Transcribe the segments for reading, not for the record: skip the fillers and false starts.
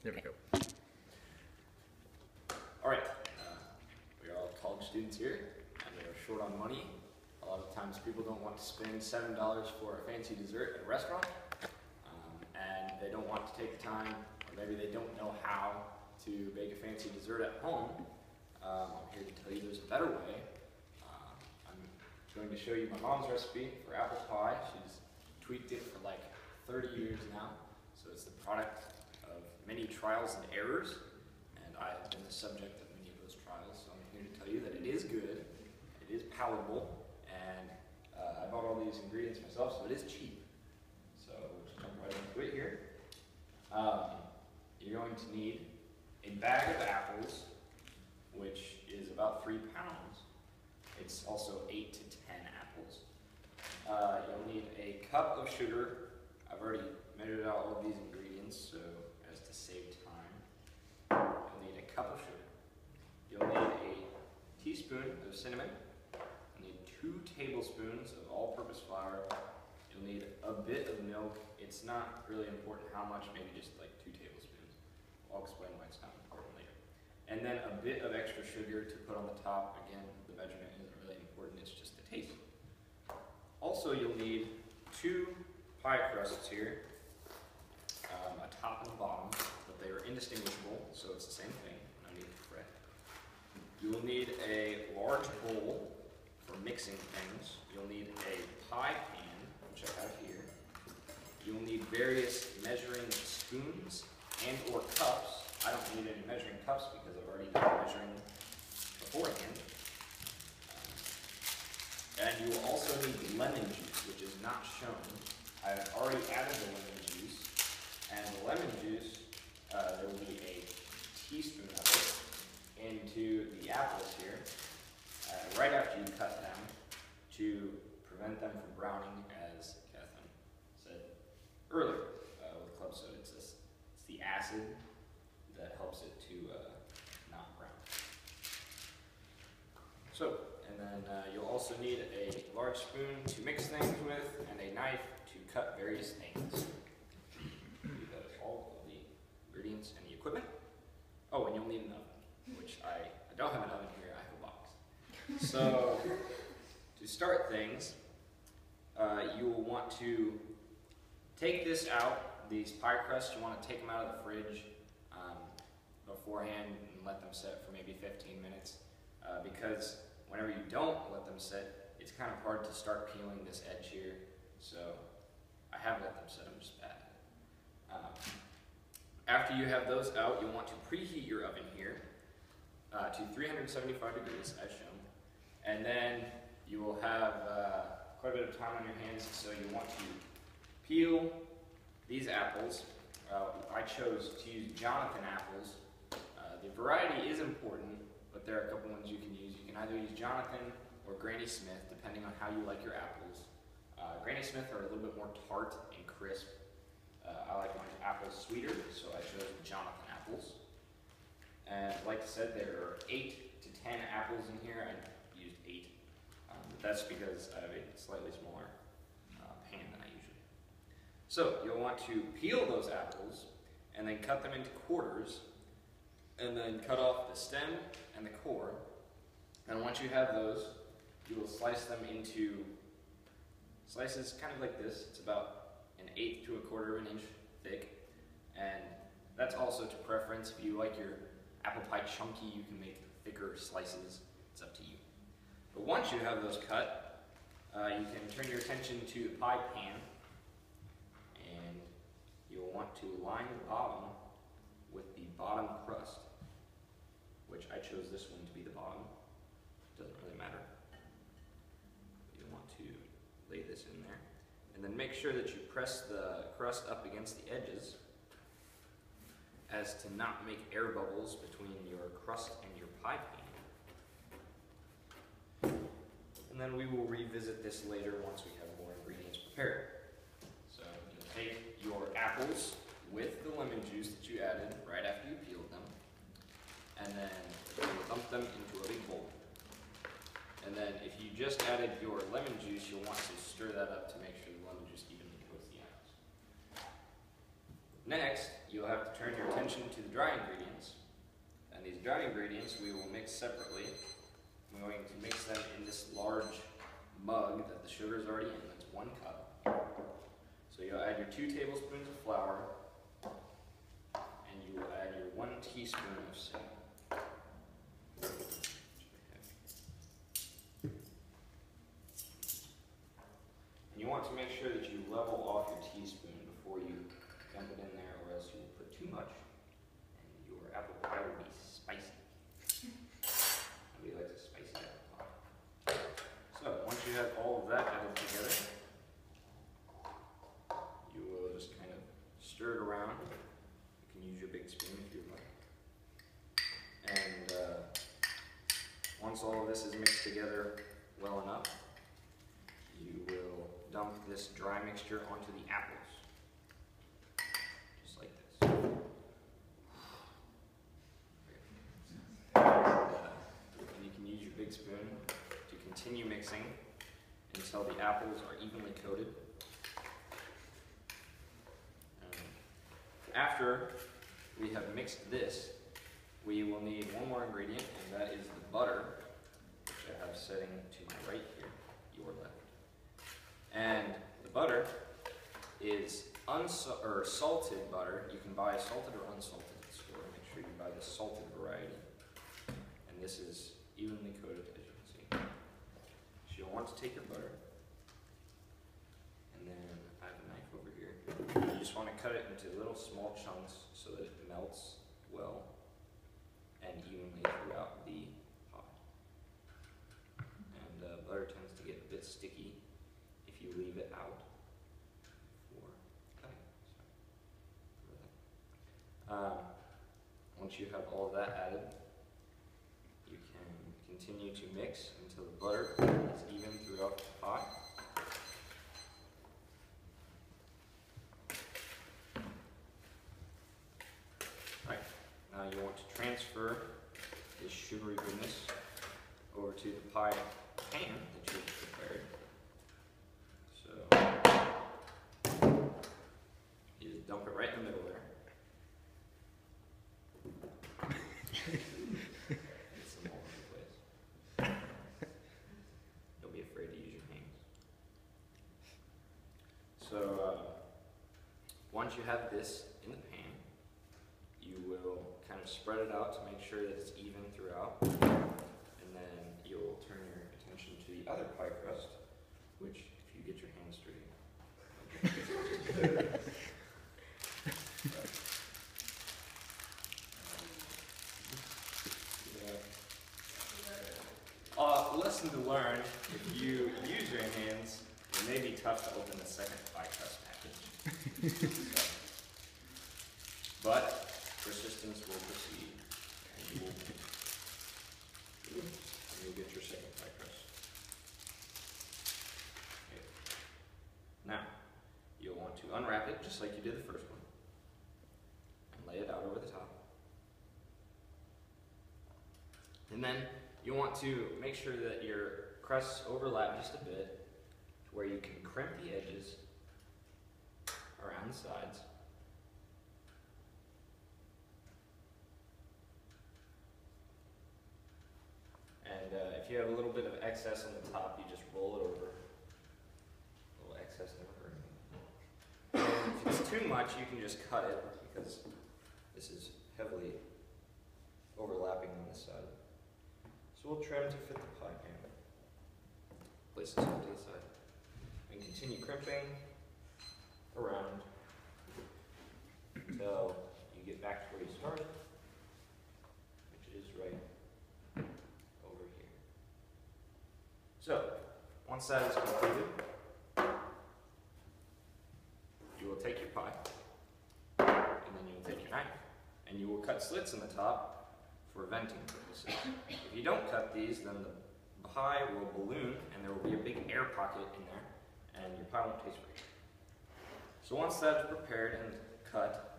There we go. All right, we are all college students here, and we are short on money. A lot of times people don't want to spend $7 for a fancy dessert at a restaurant, and they don't want to take the time, or maybe they don't know how to bake a fancy dessert at home. I'm here to tell you there's a better way. I'm going to show you my mom's recipe for apple pie. She's tweaked it for like 30 years now, so it's the product of many trials and errors, and I have been the subject of many of those trials, so I'm here to tell you that it is good, it is palatable, and I bought all these ingredients myself, so it is cheap. So we'll just jump right into it here. You're going to need a bag of apples, which is about 3 pounds. It's also 8 to 10 apples. You'll need a cup of sugar. I've already measured out all of these ingredients, so as to save time. You'll need a cup of sugar. You'll need a teaspoon of cinnamon. You'll need 2 tablespoons of all-purpose flour. You'll need a bit of milk. It's not really important how much, maybe just like 2 tablespoons. I'll explain why it's not important later. And then a bit of extra sugar to put on the top. Again, the measurement isn't really important, it's just the taste. Also, you'll need 2 pie crusts here, a top and a bottom, but they are indistinguishable, so it's the same thing, no need to fret. You will need a large bowl for mixing things. You'll need a pie pan, which I have here. You'll need various measuring spoons and or cups. I don't need any measuring cups because I've already done measuring beforehand. And you will also need lemon juice, which is not shown. I've already added the lemon juice, and the lemon juice, there will be a teaspoon of it into the apples here, right after you cut them, to prevent them from browning, as Catherine said earlier with club soda. It's the acid that helps it to not brown. So, and then you'll also need a large spoon to mix things with, and a knife to cut various things. That is all of the ingredients and the equipment. Oh, and you'll need an oven, which I don't have an oven here, I have a box. So, to start things, you will want to take this out, these pie crusts, you want to take them out of the fridge beforehand and let them set for maybe 15 minutes, because whenever you don't let them set, it's kind of hard to start peeling this edge here, so I have let them set, I'm just bad at it. After you have those out, you'll want to preheat your oven here to 375 degrees as shown, and then you will have quite a bit of time on your hands, so you want to peel these apples. I chose to use Jonathan apples. The variety is important, but there are a couple ones you can use. You can either use Jonathan or Granny Smith, depending on how you like your apples. Granny Smith are a little bit more tart and crisp. I like my apples sweeter, so I chose Jonathan apples. And like I said, there are 8 to 10 apples in here. I used 8. But that's because I have a slightly smaller pan than I usually. So you'll want to peel those apples and then cut them into quarters, and then cut off the stem and the core. And once you have those, you will slice them into slices kind of like this. It's about 1/8 to 1/4 of an inch thick, and that's also to preference. If you like your apple pie chunky, you can make thicker slices. It's up to you. But once you have those cut, you can turn your attention to the pie pan, and you'll want to line the bottom with the bottom crust, which I chose this one to be the bottom. Doesn't really matter. You want to lay this in there, and then make sure that you press the crust up against the edges as to not make air bubbles between your crust and your pie pan. And then we will revisit this later once we have more ingredients prepared. So you take your apples with the lemon juice that you added right after you peeled them, and then you dump them into a big bowl. And then if you just added your lemon juice, you'll want to stir that up to make sure the lemon juice evenly coats the apples. Next, you'll have to turn your attention to the dry ingredients. And these dry ingredients we will mix separately. I'm going to mix them in this large mug that the sugar is already in. That's 1 cup. So you'll add your 2 tablespoons of flour, and you will add your 1 teaspoon of cinnamon. And you want to make sure that you level off your teaspoon before you dump it in there, or else you will put too much, and your apple pie will be spicy. Nobody likes a spicy apple pie. So once you have all of that added together, you will just kind of stir it around. You can use your big spoon if you like. And once all of this is mixed together well enough, you will dump this dry mixture onto the apples. Just like this. And you can use your big spoon to continue mixing until the apples are evenly coated. After we have mixed this, we will need one more ingredient, and that is the butter, which I have setting to my right here, your left. And the butter is salted butter. You can buy salted or unsalted at the store. Make sure you buy the salted variety. And this is evenly coated, as you can see. So you'll want to take your butter, and then I have a knife over here. You just want to cut it into little small chunks so that it melts well and evenly throughout the pie. And butter tends to get a bit sticky if you leave it out for cutting. Once you have all of that added, you can continue to mix until the butter is even throughout the pie. Alright, now you want to transfer this sugary goodness over to the pie pan that you've prepared. So you just dump it right in the middle there. Get some all over the place. Don't be afraid to use your hands. So once you have this in the pan, you will kind of spread it out to make sure that it's even throughout. And then you'll turn your attention to the other pie crust, which, if you get your hands straight, lesson to learn: if you use your hands, it may be tough to open the second pie crust package. But persistence will proceed, and you'll get your second pie crust. Okay. Now, you'll want to unwrap it just like you did the first one, and lay it out over the top. And then you want to make sure that your crusts overlap just a bit, to where you can crimp the edges around the sides. And if you have a little bit of excess on the top, you just roll it over. A little excess never hurt. And if it's too much, you can just cut it, because this is heavily overlapping on this side. So we'll trim to fit the pie pan. Place this off to the side. And continue crimping around until you get back to where you started, which is right over here. So, once that is completed, you will take your pie, and then you will take your knife, and you will cut slits in the top for venting purposes. If you don't cut these, then the pie will balloon, and there will be a big air pocket in there, and your pie won't taste great. So once that is prepared and cut,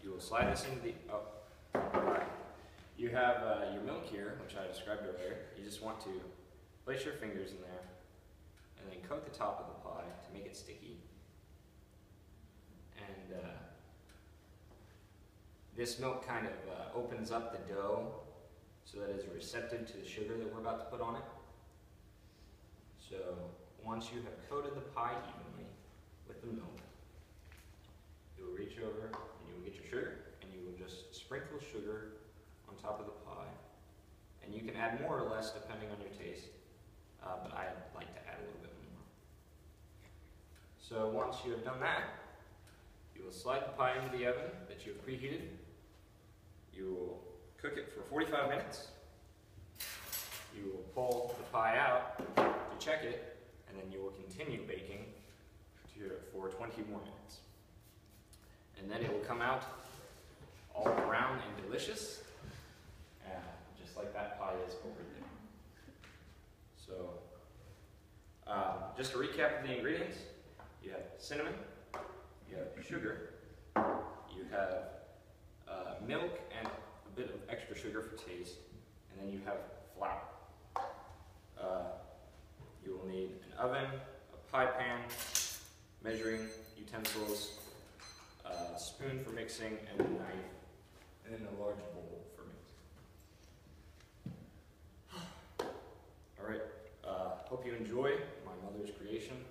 you will slide this into the pie. You have your milk here, which I described earlier. You just want to place your fingers in there, and then coat the top of the pie to make it sticky. And This milk kind of opens up the dough so that it's receptive to the sugar that we're about to put on it. So once you have coated the pie evenly with the milk, you will reach over and you will get your sugar, and you will just sprinkle sugar on top of the pie. And you can add more or less depending on your taste, but I like to add a little bit more. So once you have done that, you will slide the pie into the oven that you have preheated. You will cook it for 45 minutes. You will pull the pie out to check it, and then you will continue baking for 20 more minutes. And then it will come out all brown and delicious, just like that pie is over there. So, just to recap the ingredients, you have cinnamon, you have sugar, you have milk and a bit of extra sugar for taste, and then you have flour. You will need an oven, a pie pan, measuring utensils, a spoon for mixing, and a knife, and then a large bowl for mixing. Alright, hope you enjoy my mother's creation.